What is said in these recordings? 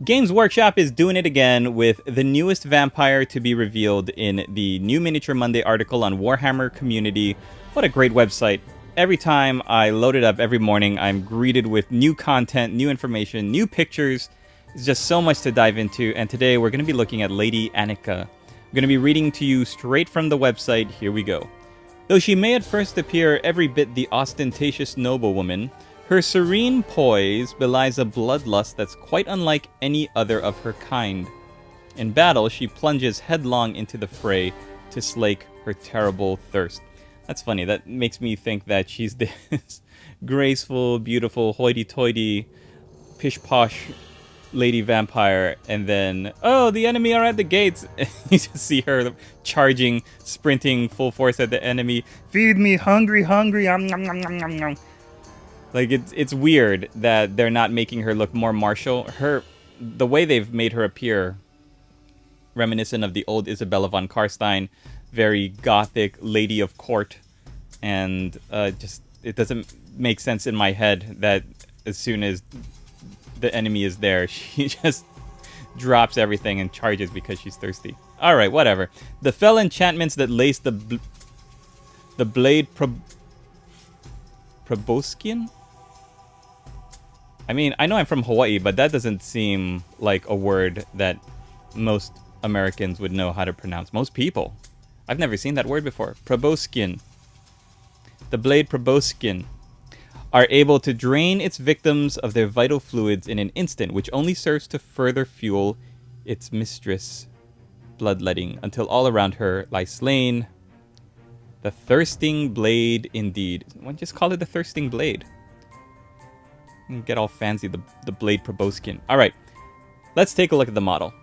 Games Workshop is doing it again with the newest vampire to be revealed in the new Miniature Monday article on Warhammer Community. What a great website. Every time I load it up every morning, I'm greeted with new content, new information, new pictures. It's just so much to dive into, and today we're going to be looking at Lady Annika. I'm going to be reading to you straight from the website. Here we go. Though she may at first appear every bit the ostentatious noblewoman, her serene poise belies a bloodlust that's quite unlike any other of her kind. In battle, she plunges headlong into the fray to slake her terrible thirst. That's funny. That makes me think that she's this graceful, beautiful, hoity-toity, pish-posh lady vampire, and then, oh, the enemy are at the gates. You just see her charging, sprinting full force at the enemy. Feed me, hungry, hungry. Like, it's weird that they're not making her look more martial. The way they've made her appear, reminiscent of the old Isabella Von Carstein, very gothic lady of court, and just it doesn't make sense in my head that as soon as the enemy is there, she just drops everything and charges because she's thirsty. All right, whatever. The fell enchantments that lace the blade Probuscus? I mean, I know I'm from Hawaii, but that doesn't seem like a word that most Americans would know how to pronounce. Most people. I've never seen that word before. Probuscus. The blade Probuscus are able to drain its victims of their vital fluids in an instant, which only serves to further fuel its mistress' bloodletting until all around her lie slain. The thirsting blade, indeed. Why don't you just call it the thirsting blade? Get all fancy, the blade Probuscus. All right, let's take a look at the model.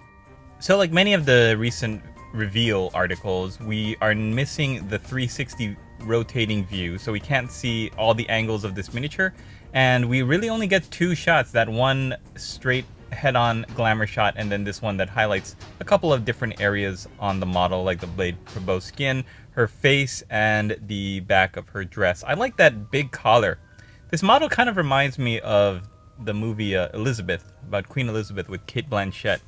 So, like many of the recent reveal articles, we are missing the 360 rotating view, so we can't see all the angles of this miniature, and we really only get two shots, that one straight head-on glamour shot, and then this one that highlights a couple of different areas on the model, like the blade Probuscus, her face, and the back of her dress. I like that big collar. This model kind of reminds me of the movie Elizabeth, about Queen Elizabeth with Cate Blanchett.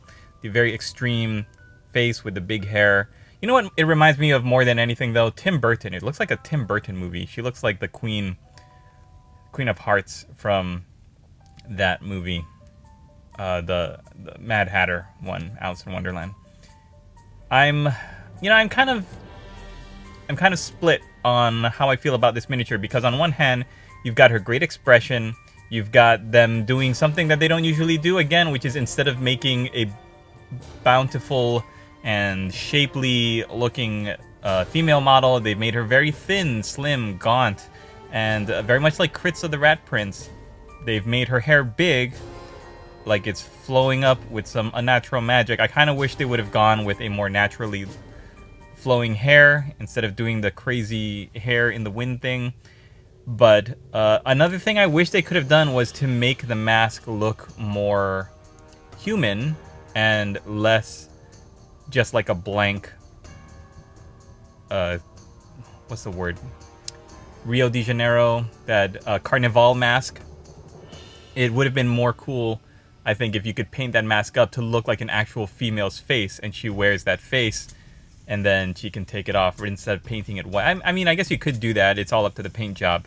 The very extreme face with the big hair. You know what it reminds me of more than anything, though? Tim Burton. It looks like a Tim Burton movie. She looks like the Queen of Hearts from that movie. The Mad Hatter one, Alice in Wonderland. I'm kind of split on how I feel about this miniature, because on one hand, you've got her great expression. You've got them doing something that they don't usually do, again, which is instead of making a bountiful and shapely looking female model, they've made her very thin, slim, gaunt, and very much like Kritza the Rat Prince. They've made her hair big, like it's flowing up with some unnatural magic. I kind of wish they would have gone with a more naturally flowing hair instead of doing the crazy hair in the wind thing. But another thing I wish they could have done was to make the mask look more human and less just like a blank, what's the word? Rio de Janeiro, that Carnival mask. It would have been more cool, I think, if you could paint that mask up to look like an actual female's face, and she wears that face, and then she can take it off instead of painting it white. I mean, I guess you could do that. It's all up to the paint job.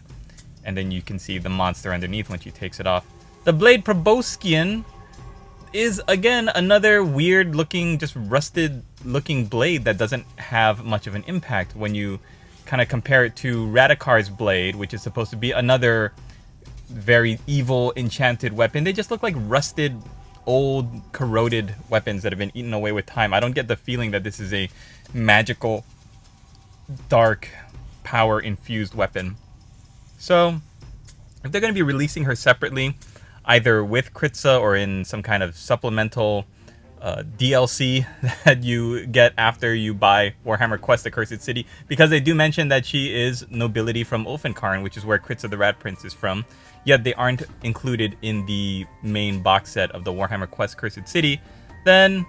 And then you can see the monster underneath when she takes it off. The blade Probuscus is, again, another weird-looking, just rusted-looking blade that doesn't have much of an impact when you kind of compare it to Radikar's blade, which is supposed to be another very evil, enchanted weapon. They just look like rusted, old, corroded weapons that have been eaten away with time. I don't get the feeling that this is a magical, dark, power-infused weapon. So, if they're going to be releasing her separately, either with Kritza or in some kind of supplemental DLC that you get after you buy Warhammer Quest Cursed City, because they do mention that she is nobility from Ulfenkarn, which is where Kritza the Rat Prince is from, yet they aren't included in the main box set of the Warhammer Quest Cursed City, then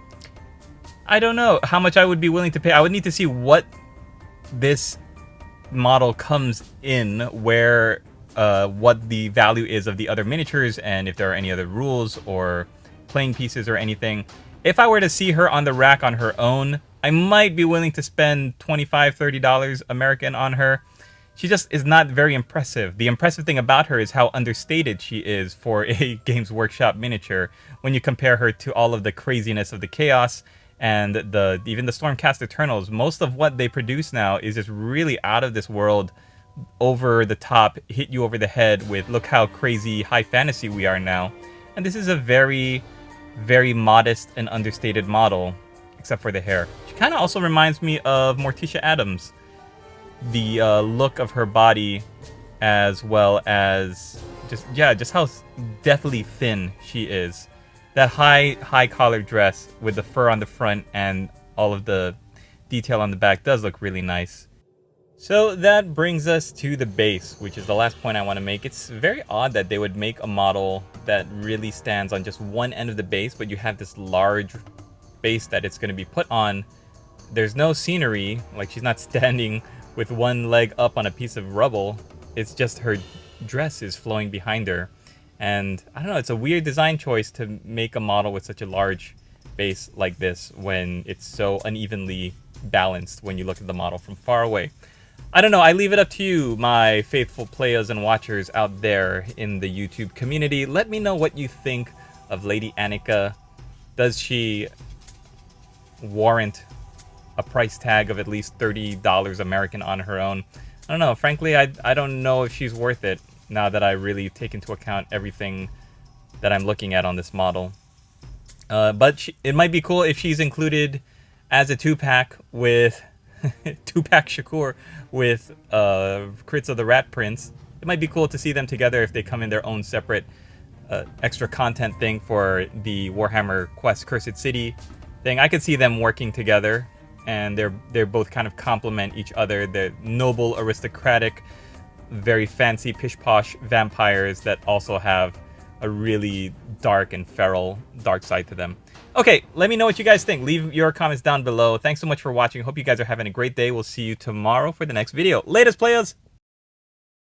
I don't know how much I would be willing to pay. I would need to see what this model comes in, where what the value is of the other miniatures, and if there are any other rules or playing pieces or anything. If I were to see her on the rack on her own, I might be willing to spend $25, $30 American on her. She just is not very impressive. The impressive thing about her is how understated she is for a Games Workshop miniature when you compare her to all of the craziness of the Chaos and even the Stormcast Eternals. Most of what they produce now is just really out of this world, over the top, hit you over the head with look how crazy high fantasy we are now. And this is a very, very modest and understated model, except for the hair. She kind of also reminds me of Morticia Addams. The look of her body, as well as just how deathly thin she is. That high collar dress with the fur on the front and all of the detail on the back does look really nice. So that brings us to the base, which is the last point I want to make. It's very odd that they would make a model that really stands on just one end of the base, but you have this large base that it's going to be put on. There's no scenery, like she's not standing with one leg up on a piece of rubble. It's just her dress is flowing behind her. And I don't know, it's a weird design choice to make a model with such a large base like this when it's so unevenly balanced when you look at the model from far away. I don't know, I leave it up to you, my faithful players and watchers out there in the YouTube community. Let me know what you think of Lady Annika. Does she warrant a price tag of at least $30 American on her own? I don't know. Frankly, I don't know if she's worth it now that I really take into account everything that I'm looking at on this model. But it might be cool if she's included as a 2-pack with 2-pack Shakur with Crits of the Rat Prince. It might be cool to see them together if they come in their own separate extra content thing for the Warhammer Quest Cursed City thing. I could see them working together, and they're both kind of complement each other. They're noble, aristocratic, very fancy, pish-posh vampires that also have a really dark and feral dark side to them. Okay, let me know what you guys think. Leave your comments down below. Thanks so much for watching. Hope you guys are having a great day. We'll see you tomorrow for the next video. Latest, players!